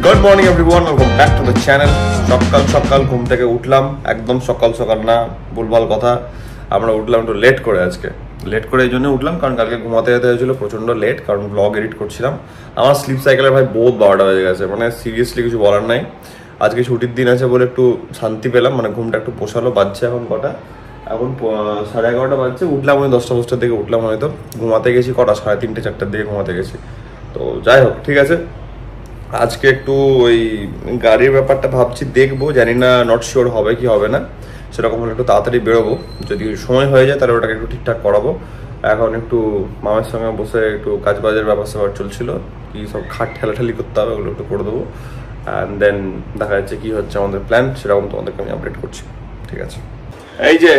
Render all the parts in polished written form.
Good morning everyone, welcome back to the channel. সকাল সকাল ঘুম থেকে উঠলাম, একদম সকাল সকাল না, ভুলভাল কথা। আমরা উঠলাম একটু লেট করে। আজকে লেট করে এই জন্য উঠলাম কারণ কালকে ঘুমাতে যেতে হয়েছিল প্রচণ্ড লেট, কারণ ব্লগ এডিট করছিলাম। আমার স্লিপ সাইকেলের ভাই বহুত 12টা বেজে গেছে, মানে সিরিয়াসলি কিছু বলার নাই। আজকে ছুটির দিন আছে বলে একটু শান্তি পেলাম, মানে ঘুমটা একটু পোষালো। বাজছে এখন কটা, এখন 11:30 বাজছে। উঠলাম ওই 10টার দিকে উঠলাম, হয়তো ঘুমাতে গেছি কটা 3:30 4টার দিকে ঘুমাতে গেছি। তো যাই হোক, ঠিক আছে। আজকে একটু ওই গাড়ির ব্যাপারটা ভাবছি, দেখবো, জানি না, নট শিওর হবে কি হবে না। সেরকম হলে একটু তাড়াতাড়ি বেরোবো, যদি সময় হয়ে যায় তাহলে ওটাকে একটু ঠিকঠাক করাবো। এখন একটু মামার সঙ্গে বসে একটু কাজবাজের ব্যাপার স্যাপার চলছিল, কি সব খাট ঠেলাঠালি করতে হবে, ওগুলো একটু করে দেবো। অ্যান্ড দেন দেখা যাচ্ছে কি হচ্ছে আমাদের প্ল্যান, সেরকম তোমাদেরকে আমি আপডেট করছি, ঠিক আছে। এই যে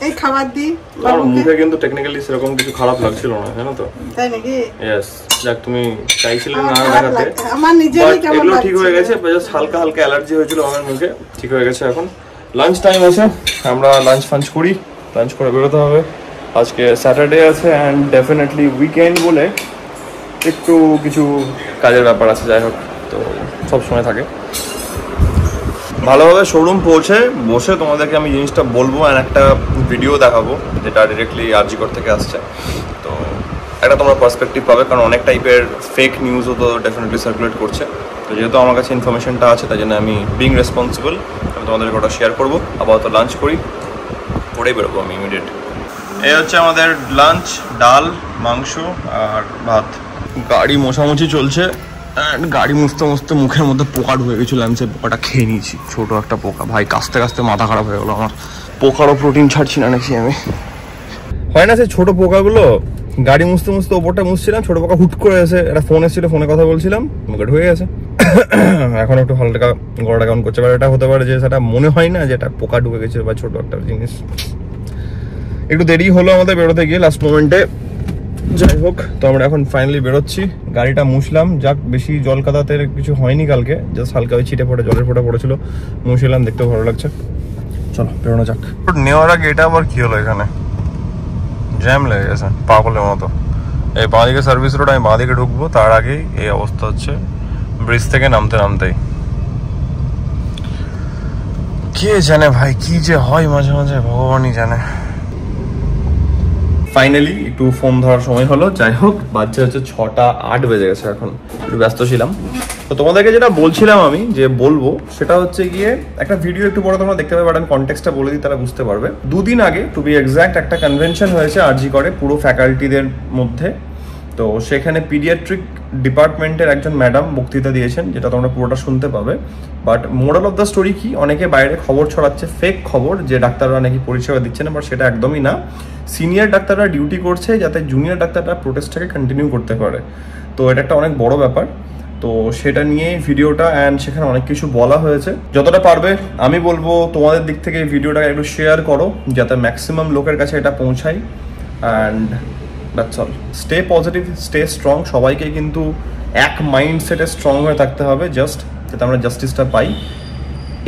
এই খাবার দি আমার মুখে কিন্তু টেকনিক্যালি সেরকম কিছু খারাপ লাগছিল না, জানো তো? তাই নাকি? ইয়েস, যাক তুমি চাইছিলে না দেখাতে, আমার নিজেরই কেমন লাগছে। ঠিক হয়ে গেছে, জাস্ট হালকা হালকা অ্যালার্জি হয়েছিল আমার মুখে, ঠিক হয়ে গেছে। এখন লাঞ্চ টাইম আছে, আমরা লাঞ্চ ফাঞ্চ করি, লাঞ্চ করে বেরোতে হবে। আজকে স্যাটারডে আছে অ্যান্ড ডেফিনেটলি উইকেন্ড বলে একটু কিছু কাজের ব্যাপার আছে। যাই হোক, তো সবসময় থাকে। ভালোভাবে শোরুম পৌঁছে বসে তোমাদেরকে আমি জিনিসটা বলবো অ্যান্ড একটা ভিডিও দেখাবো যেটা ডিরেক্টলি আরজিকর থেকে আসছে। তো একটা তোমরা পার্সপেক্টিভ পাবে, কারণ অনেক টাইপের ফেক নিউজও তো ডেফিনেটলি সার্কুলেট করছে। তো যেহেতু আমার কাছে ইনফরমেশনটা আছে, তাই জন্য আমি বিং রেসপন্সিবল, আমি তোমাদেরকে ওটা শেয়ার করবো। আপাতত লাঞ্চ করেই বেরোবো আমি ইমিডিয়েট। এই হচ্ছে আমাদের লাঞ্চ, ডাল, মাংস আর ভাত। গাড়ি মোছামুছি চলছে, গাড়ি মুছতে মুছতে মুখের মধ্যে পোকা ঢুকে গেছিল, আমি সেই পোকাটা খেয়ে নিয়েছি। ছোট একটা পোকা, ভাই কাস্তে কাস্তে মাথা খারাপ হয়ে গেলো আমার। পোকারও প্রোটিন ছাড়ছি না নাকি আমি, হয় না সেই ছোট পোকাগুলো। গাড়ি মুছতে মুছতে ওপরটা মুছছিলাম, ছোট পোকা হুট করে এসে, একটা ফোন এসেছিল, ফোনে কথা বলছিলাম, মুখে ঢুকে গেছে। এখন একটু হালকা গলাটা কেমন করছে, বা এটা হতে পারে যে সেটা মনে হয় না যে এটা পোকা ঢুকে গেছে বা ছোট একটা জিনিস। একটু দেরি হলো আমাদের বেরোতে গিয়ে লাস্ট মোমেন্টে। যাই হোক, তো আমরা এখন ফাইনালি বেরোচ্ছি। গাড়িটা মুছলাম, যাক বেশি জল কাদাতে কিছু হয়নি কালকে, জাস্ট হালকা ওই ছিটে ফোটা জলের ফোঁটা পড়েছিল, মুছলাম, দেখতেও ভালো লাগছে। চলো বেরোনো যাক। নেওয়ার আগে এটা আবার কি হলো, এখানে জ্যাম লেগে গেছে পাগলের মতো। এই বাঁদিকে সার্ভিস রোড, আমি বাঁদিকে ঢুকবো, তার আগেই এই অবস্থা হচ্ছে ব্রিজ থেকে নামতেই। কে জানে ভাই কি যে হয় মাঝে মাঝে, ভগবানই জানে। ফাইনালি একটু ফোন ধরার সময় হলো। যাই হোক, বাজছে হচ্ছে 6:08 বেজে গেছে, এখন একটু ব্যস্ত ছিলাম। তো তোমাদেরকে যেটা বলছিলাম আমি যে বলবো, সেটা হচ্ছে গিয়ে একটা ভিডিও একটু পরে তোমরা দেখতে পাবে, বাট আমি কনটেক্সটটা বলে দিই, তারা বুঝতে পারবে। দুদিন আগে টু বি এক্স্যাক্ট একটা কনভেনশন হয়েছে আরজি করে পুরো ফ্যাকাল্টিদের মধ্যে। তো সেখানে পিডিয়াট্রিক ডিপার্টমেন্টের একজন ম্যাডাম বক্তৃতা দিয়েছেন, যেটা তোমরা পুরোটা শুনতে পাবে। But moral of the story কি, অনেকে বাইরে খবর ছড়াচ্ছে, ফেক খবর, যে ডাক্তাররা নাকি পরিষেবা দিচ্ছে না, বাট সেটা একদমই না। সিনিয়র ডাক্তাররা ডিউটি করছে যাতে জুনিয়র ডাক্তাররা প্রোটেস্টটাকে কন্টিনিউ করতে পারে। তো এটা একটা অনেক বড় ব্যাপার। তো সেটা নিয়ে ভিডিওটা, অ্যান্ড সেখানে অনেক কিছু বলা হয়েছে। যতটা পারবে আমি বলবো তোমাদের দিক থেকে এই ভিডিওটাকে একটু শেয়ার করো, যাতে ম্যাক্সিমাম লোকের কাছে এটা পৌঁছায়। And that's all. Stay positive, stay strong. সবাইকে কিন্তু এক মাইন্ডসেটে স্ট্রং হয়ে থাকতে হবে, জাস্ট যাতে আমরা জাস্টিসটা পাই।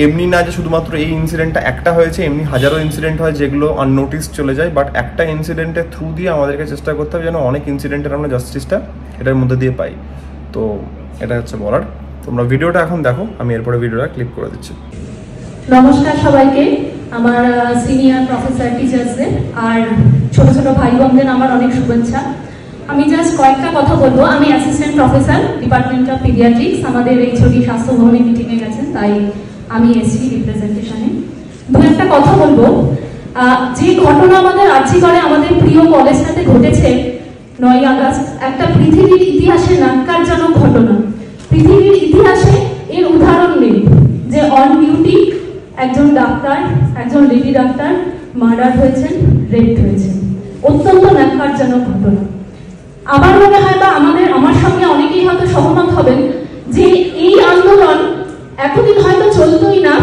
এমনি না যে শুধুমাত্র এই ইনসিডেন্টটা একটা হয়েছে, এমনি হাজারো ইনসিডেন্ট হয় যেগুলো আননোটিস চলে যায়। বাট একটা ইনসিডেন্টের থ্রু দিয়ে আমাদেরকে চেষ্টা করতে হবে যেন অনেক ইনসিডেন্টের আমরা জাস্টিসটা এটার মধ্যে দিয়ে পাই। তো এটা হচ্ছে বলার। তোমরা ভিডিওটা এখন দেখো, আমি এরপরে ভিডিওটা ক্লিক করে দিচ্ছি। নমস্কার সবাইকে, আমার সিনিয়র প্রফেসর টিচার্সদের আর ছোট ছোট ভাই বোনদের আমার অনেক শুভেচ্ছা। আমি জাস্ট কয়েকটা কথা বলবো। আমি assistant professor, department of paediatrics. আমাদের এই ছোটি স্বাস্থ্য ভবনে মিটিংয়ে গেছেন, তাই আমি এসছি রিপ্রেজেন্টেশনে। দু একটা কথা বলবো। যে ঘটনা আমাদের আরজি করে আমাদের প্রিয় কলেজটাতে ঘটেছে 9ই আগস্ট, একটা পৃথিবীর ইতিহাসে ন্যাক্কারজনক ঘটনা। পৃথিবীর ইতিহাসে এর উদাহরণ নেই যে অন ডিউটি একজন ডাক্তার, একজন লেডি ডাক্তার মার্ডার হয়েছেন, রেপ হয়েছেন। অত্যন্ত ন্যাক্কারজনক ঘটনা। আমার মনে হয়, বা আমার সঙ্গে অনেকেই হয়তো সহমত হবেন, যে এই আন্দোলন এতদিন হয়তো চলতোই না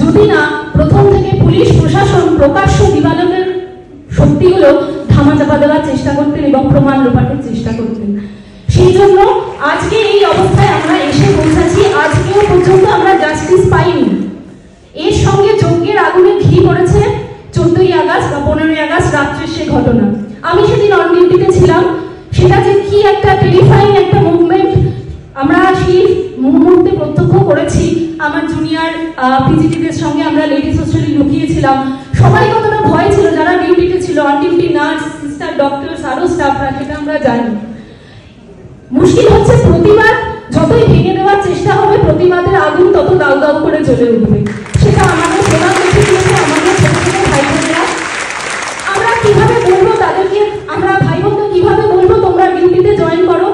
যদি না প্রথম থেকে পুলিশ প্রশাসন প্রকাশ্য দিবালোকের সত্যিগুলো ধামাচাপা দেওয়ার চেষ্টা করতেন এবং প্রমাণ লোপাটের চেষ্টা করতেন। সেই জন্য আজকে এই অবস্থায় আমরা এসে পৌঁছাচ্ছি। আজকেও পর্যন্ত আমরা জাস্টিস পাইনি। এর সঙ্গে যজ্ঞের আগুনে ঘি পড়েছে 14ই আগস্ট বা 15ই আগস্ট রাত্রের সে ঘটনা। আমি সেদিন অন ডিউটিতে ছিলাম। সেটা যে কি একটা টেরিফাইং একটা মুভমেন্ট, আমরা সেই মুহূর্তে প্রত্যক্ষ করেছি, আমার জুনিয়র পিজিটিদের সঙ্গে আমরা লেডিস হোস্টেলে লুকিয়েছিলাম, সবাই কতটা ভয় ছিল যারা ডিউটিতে ছিল, on duty nurse, sister, doctors, আরো স্টাফরা, সেটা আমরা জানি। মুশকিল হচ্ছে প্রতিবাদ যতই ভেঙে দেওয়ার চেষ্টা হবে, প্রতিবাদের আগুন তত দাউ দাউ করে জ্বলে উঠবে। সেটা আমাদের প্রধান দেখে দিয়েছে আমাদের ছোট ছোট ভাই বোনেরা। আমরা কিভাবে বলবো তাদেরকে, আমরা ভাই বোনকে কিভাবে বলবো তোমরা ডিউটিতে জয়েন করো?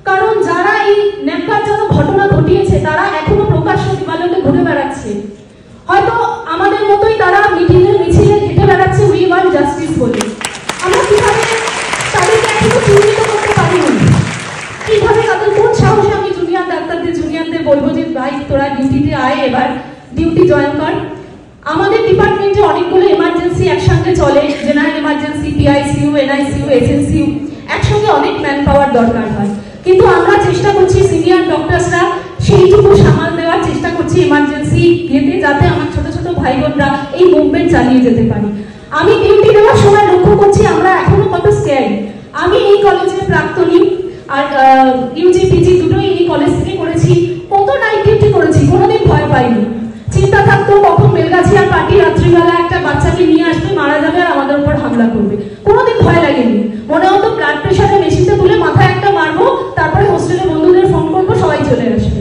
কারণ যারা এই ন্যাক্কারজনক ঘটনা ঘটিয়েছে তারা এখনো প্রকাশ্য দিবালোকে ঘুরে বেড়াচ্ছে। হয়তো আমাদের মতোই তারা মিটিংয়ে মিছিলে হেঁটে বেড়াচ্ছে উই ওয়ান্ট জাস্টিস বলে। আমরা কিভাবে তাদেরকে এখনো চিহ্নিত করতে পারিনি? কিভাবে তাদের কোন সাহসে আমি জুনিয়র ডাক্তারদের জুনিয়রদের বলবো যে ভাই তোরা ডিউটিতে আয়, এবার ডিউটি জয়েন কর। আমাদের ডিপার্টমেন্টে অনেকগুলো এমার্জেন্সি একসঙ্গে চলে, general emergency, PICU, NICU, SNCU, একসঙ্গে অনেক ম্যান পাওয়ার দরকার হয়। কিন্তু আমরা চেষ্টা করছি সিনিয়র ডক্টরসরা সেইটুকু সামাল দেওয়ার চেষ্টা করছি এমার্জেন্সি ইয়েতে, যাতে আমার ছোট ছোট ভাই বোনরা এই মুভমেন্ট চালিয়ে যেতে পারি। আমি ডিউটি দেওয়ার সময় লক্ষ্য করছি আমরা এখনো কত স্ক্যারি। আমি এই কলেজের প্রাক্তনী, আর ইউজি পিজি দুটোই এই কলেজ থেকে করেছি, কত নাইট ডিউটি করেছি, কোনোদিন ভয় পাইনি। চিন্তা থাকতো কখন বেলগাছিয়া পার্টি রাত্রিবেলা একটা বাচ্চাকে নিয়ে আসবে, মারা যাবে আর আমাদের উপর হামলা করবে, কোনোদিন ভয় লাগেনি। মনে হতো ব্লাড প্রেশারে মেশিনতে তুলে মাথায় একটা মারবো, তারপরে হোস্টেলে বন্ধুদের ফোন করবো, সবাই চলে আসবে।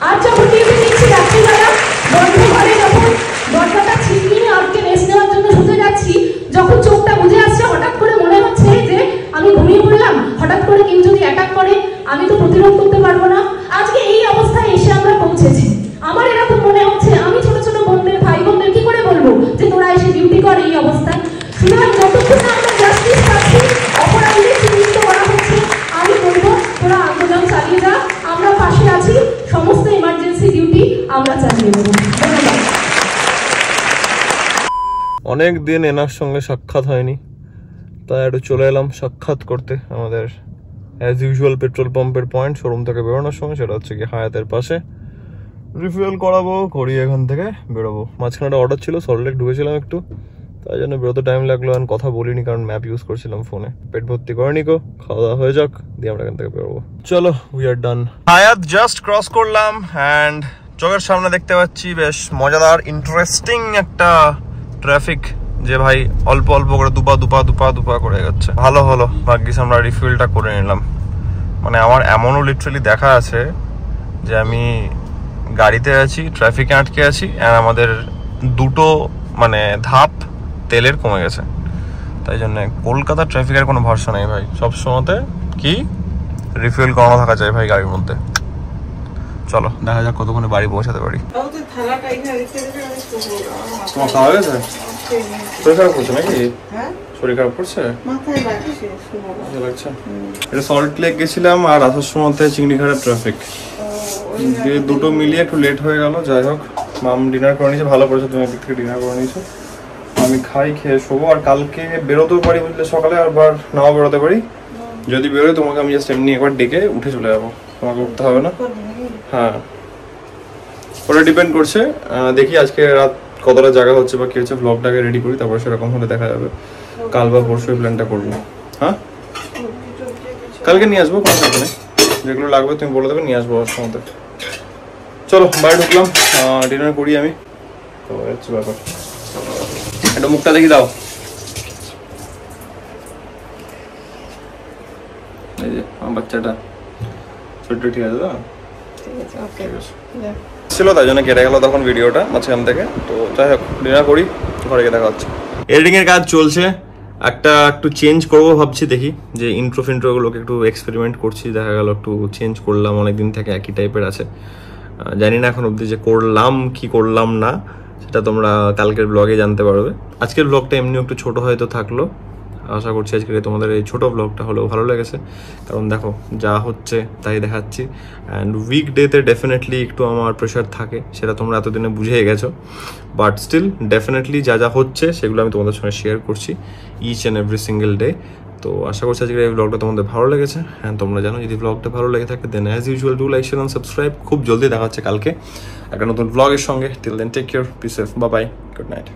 আর যখন ডিউটি নিচ্ছি রাত্রিবেলা বন্ধ ঘরে, যখন দরজাটা ছিটকিয়ে আজকে রেস্ট নেওয়ার জন্য শুতে যাচ্ছি, যখন চোখটা বুঝে আসছে হঠাৎ করে মনে হচ্ছে যে আমি ঘুমিয়ে পড়লাম, হঠাৎ করে কেউ যদি অ্যাটাক করে আমি তো প্রতিরোধ করতে পারবো না। আজকে এই অবস্থায় এসে আমরা পৌঁছেছি। আমার এরকম মনে হচ্ছে আমি ছোট ছোট বোনদের, ভাই বোনদের কি করে বলবো যে তোরা এসে ডিউটি কর এই অবস্থায়? সুতরাং যতক্ষণ না আমরা জাস্টিস পাচ্ছি, অপরাধীদের চিহ্নিত করা হচ্ছে, আমি বলবো তোরা আন্দোলন চালিয়ে যা, আমরা পাশে আছি, সমস্ত এমার্জেন্সি ডিউটি আমরা চালিয়ে দেবো। ধন্যবাদ। অনেক দিন এনার সঙ্গে সাক্ষাৎ হয়নি, তাই একটু চলে এলাম সাক্ষাৎ করতে আমাদের অ্যাজ ইউজুয়াল পেট্রোল পাম্পের পয়েন্ট, শোরুম থেকে বেরোনোর সময়, সেটা হচ্ছে কি হায়াতের পাশে। রিফিল করাবো, করিয়ে এখান থেকে বেরোবো। মাঝখানে একটা অর্ডার ছিল, সল্টলেক ঢুকেছিলাম একটু, তাই জন্য বেরোতে টাইম লাগলো। আর কথা বলিনি কারণ ম্যাপ ইউজ করছিলাম ফোনে। পেট ভর্তি করে নিকো, খাওয়া দাওয়া হয়ে যাক, দিয়ে আমরা এখান থেকে বেরোবো। চলো, উই আর ডান। হায়াত জাস্ট ক্রস করলাম অ্যান্ড চোখের সামনে দেখতে পাচ্ছি বেশ মজাদার ইন্টারেস্টিং একটা ট্রাফিক, যে ভাই অল্প অল্প করে দুপা দুপা দুপা দুপা করে যাচ্ছে। ভালো হলো, ভাগ্যিস আমরা রিফিলটা করে নিলাম। মানে আমার এমনও লিটারালি দেখা আছে যে আমি গাড়িতে আছি, ট্রাফিকে আটকে আছি, আর আমাদের দুটো মানে ধাপ তেলের কমে গেছে। তাই জন্য কলকাতার ট্রাফিকের কোনো ভরসা নেই ভাই, সব সময়তে কি রিফিল করানো থাকা যায় ভাই গাড়ির মধ্যে। চলো দেখা যাক কতক্ষণে বাড়ি পৌঁছাতে পারি। তোমার খাওয়া গেছে? শরীর খারাপ করছে নাকি? শরীর খারাপ করছে, লাগছে। এটা সল্ট লেক গেছিলাম আর আসার সময় চিংড়ি ঘাটের ট্রাফিক, দুটো মিলিয়ে একটু লেট হয়ে গেল। যাই হোক, মাম ডিনার করে নিয়েছে, ভালো করেছে, তুমি একদিক থেকে ডিনার করে নিয়েছো। আমি খাই, খেয়ে শোবো। আর কালকে বেরোতেও পারি বুঝলে, সকালে আবার নাও বেরোতে পারি। যদি বেরোয় তোমাকে আমি জাস্ট এমনি একবার ডেকে উঠে চলে যাবো, তোমাকে উঠতে হবে না। হ্যাঁ, ওটা ডিপেন্ড করছে, দেখি আজকে রাত কতটা জায়গা হচ্ছে বা কি হচ্ছে। ভ্লগটাকে রেডি করি, তারপর সেরকম হলে দেখা যাবে। কাল বা পরশু প্ল্যানটা করবো। হ্যাঁ, কালকে নিয়ে আসবো, কোনো কথা নেই। যেগুলো লাগবে তুমি বলে দেবে, নিয়ে আসবো ওর সময়। চলো বাড়ি ঢুকলাম, ডিনার করি আমি। তো হচ্ছে ব্যাপার, একটা মুখটা দেখি দাও। এই যে আমার বাচ্চাটা ছোট্ট, ঠিক আছে তো? ছিল তাই জন্য কেটে গেল তখন ভিডিওটা মাঝখান থেকে। তো যাই হোক, ডিনার করি, ঘরে গিয়ে দেখা হচ্ছে। এডিটিং এর কাজ চলছে, একটু চেঞ্জ করবো ভাবছি, দেখি যে ইন্ট্রো ফিন্ট্রোগুলোকে একটু এক্সপেরিমেন্ট করছি। দেখা গেল একটু চেঞ্জ করলাম, অনেকদিন থেকে একই টাইপের আছে। জানি না এখন অবধি যে করলাম কি করলাম না, সেটা তোমরা কালকের ব্লগে জানতে পারবে। আজকের ব্লগটা এমনি একটু ছোট হয়তো থাকলো, আশা করছি আজকে তোমাদের এই ছোটো ব্লগটা হলেও ভালো লেগেছে। কারণ দেখো যা হচ্ছে তাই দেখাচ্ছি। অ্যান্ড উইকডেতে ডেফিনেটলি একটু আমার প্রেশার থাকে, সেটা তোমরা এতদিনে বুঝেই গেছো। বাট স্টিল ডেফিনেটলি যা যা হচ্ছে সেগুলো আমি তোমাদের সঙ্গে শেয়ার করছি each and every single day. তো আশা করছি আজকের এই ব্লগটা তোমাদের ভালো লেগেছে। হ্যাঁ, তোমরা জানো যদি ব্লগটা ভালো লেগে থাকে then as usual do like, share, subscribe. খুব জলদি দেখা হচ্ছে কালকে একটা নতুন ব্লগের সঙ্গে। Till then take care, be safe, bye bye, good night.